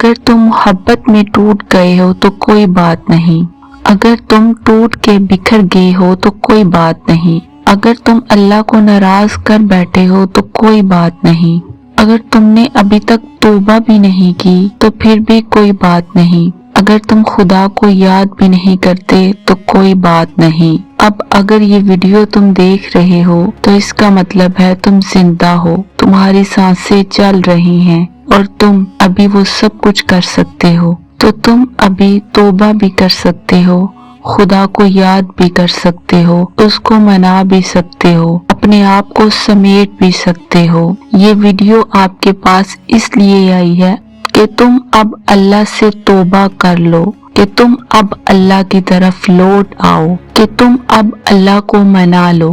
अगर तुम मोहब्बत में टूट गए हो तो कोई बात नहीं, अगर तुम टूट के बिखर गए हो तो कोई बात नहीं, अगर तुम अल्लाह को नाराज कर बैठे हो तो कोई बात नहीं, अगर तुमने अभी तक तौबा भी नहीं की तो फिर भी कोई बात नहीं, अगर तुम खुदा को याद भी नहीं करते तो कोई बात नहीं। अब अगर ये वीडियो तुम देख रहे हो तो इसका मतलब है तुम जिंदा हो, तुम्हारी सांसें चल रही हैं और तुम अभी वो सब कुछ कर सकते हो। तो तुम अभी तौबा भी कर सकते हो, खुदा को याद भी कर सकते हो, उसको मना भी सकते हो, अपने आप को समेट भी सकते हो। ये वीडियो आपके पास इसलिए आई है कि तुम अब अल्लाह से तौबा कर लो, कि तुम अब अल्लाह की तरफ लौट आओ, कि तुम अब अल्लाह को मना लो,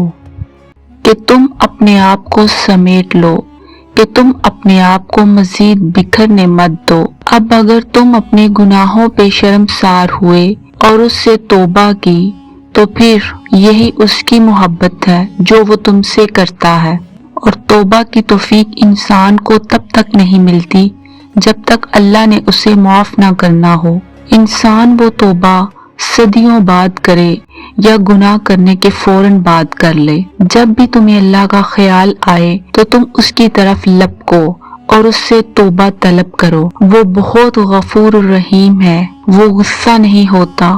कि तुम अपने आप को समेट लो, कि तुम अपने आप को मजीद बिखरने मत दो। अब अगर तुम अपने गुनाहों पे शर्मसार हुए और उससे तौबा की तो फिर यही उसकी मोहब्बत है जो वो तुमसे करता है। और तौबा की तौफीक इंसान को तब तक नहीं मिलती जब तक अल्लाह ने उसे माफ ना करना हो। इंसान वो तौबा सदियों बाद करे या गुनाह करने के फौरन बाद कर ले। जब भी तुम्हें अल्लाह का ख्याल आए तो तुम उसकी तरफ लपको और उससे तौबा तलब करो। वो बहुत गफूर रहीम है, वो गुस्सा नहीं होता,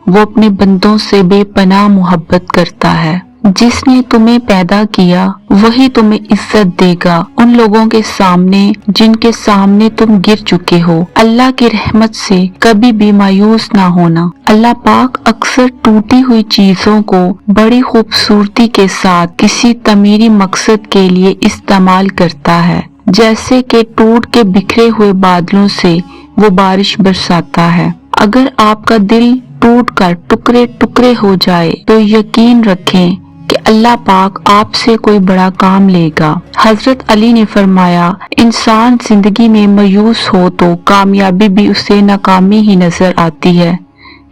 वो अपने बंदों से बेपनाह मोहब्बत करता है। जिसने तुम्हें पैदा किया वही तुम्हें इज्जत देगा उन लोगों के सामने जिनके सामने तुम गिर चुके हो। अल्लाह की रहमत से कभी भी मायूस ना होना। अल्लाह पाक अक्सर टूटी हुई चीजों को बड़ी खूबसूरती के साथ किसी तमीरी मकसद के लिए इस्तेमाल करता है, जैसे कि टूट के बिखरे हुए बादलों से वो बारिश बरसाता है। अगर आपका दिल टूट कर टुकड़े टुकड़े हो जाए तो यकीन रखें कि अल्लाह पाक आपसे कोई बड़ा काम लेगा। हजरत अली ने फरमाया, इंसान जिंदगी में मायूस हो तो कामयाबी भी उसे नाकामी ही नजर आती है,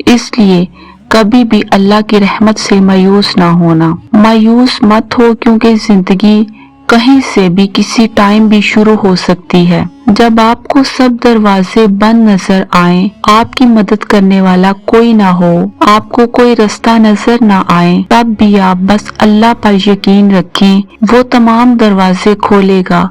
इसलिए कभी भी अल्लाह की रहमत से मायूस ना होना। मायूस मत हो क्योंकि जिंदगी कहीं से भी किसी टाइम भी शुरू हो सकती है। जब आपको सब दरवाजे बंद नजर आए, आपकी मदद करने वाला कोई ना हो, आपको कोई रास्ता नजर ना आए, तब भी आप बस अल्लाह पर यकीन रखें, वो तमाम दरवाजे खोलेगा।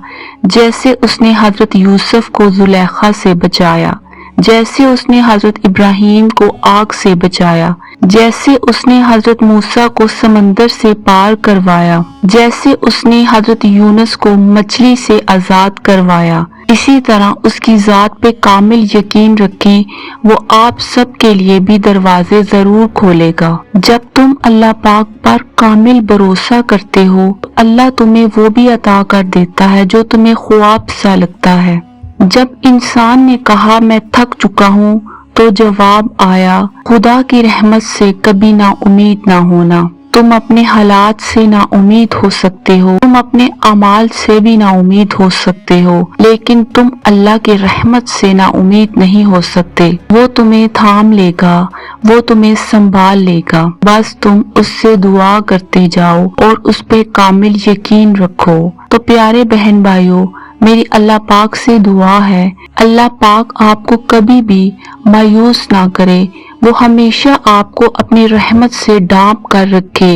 जैसे उसने हजरत यूसुफ को जुलेखा से बचाया, जैसे उसने हजरत इब्राहिम को आग से बचाया, जैसे उसने हजरत मूसा को समंदर से पार करवाया, जैसे उसने हजरत यूनुस को मछली से आजाद करवाया, इसी तरह उसकी जात पे कामिल यकीन रखें, वो आप सब के लिए भी दरवाजे जरूर खोलेगा। जब तुम अल्लाह पाक पर कामिल भरोसा करते हो तो अल्लाह तुम्हें वो भी अता कर देता है जो तुम्हें ख्वाब सा लगता है। जब इंसान ने कहा मैं थक चुका हूँ तो जवाब आया, खुदा की रहमत से कभी ना उम्मीद ना होना। तुम अपने हालात से ना उम्मीद हो सकते हो, तुम अपने अमाल से भी ना उम्मीद हो सकते हो, लेकिन तुम अल्लाह की रहमत से ना उम्मीद नहीं हो सकते। वो तुम्हें थाम लेगा, वो तुम्हें संभाल लेगा। बस तुम उससे दुआ करते जाओ और उस पे कामिल यकीन रखो। तो प्यारे बहन भाइयों, मेरी अल्लाह पाक से दुआ है, अल्लाह पाक आपको कभी भी मायूस ना करे, वो हमेशा आपको अपनी रहमत से ढांप कर रखे।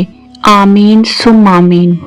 आमीन सुम आमीन।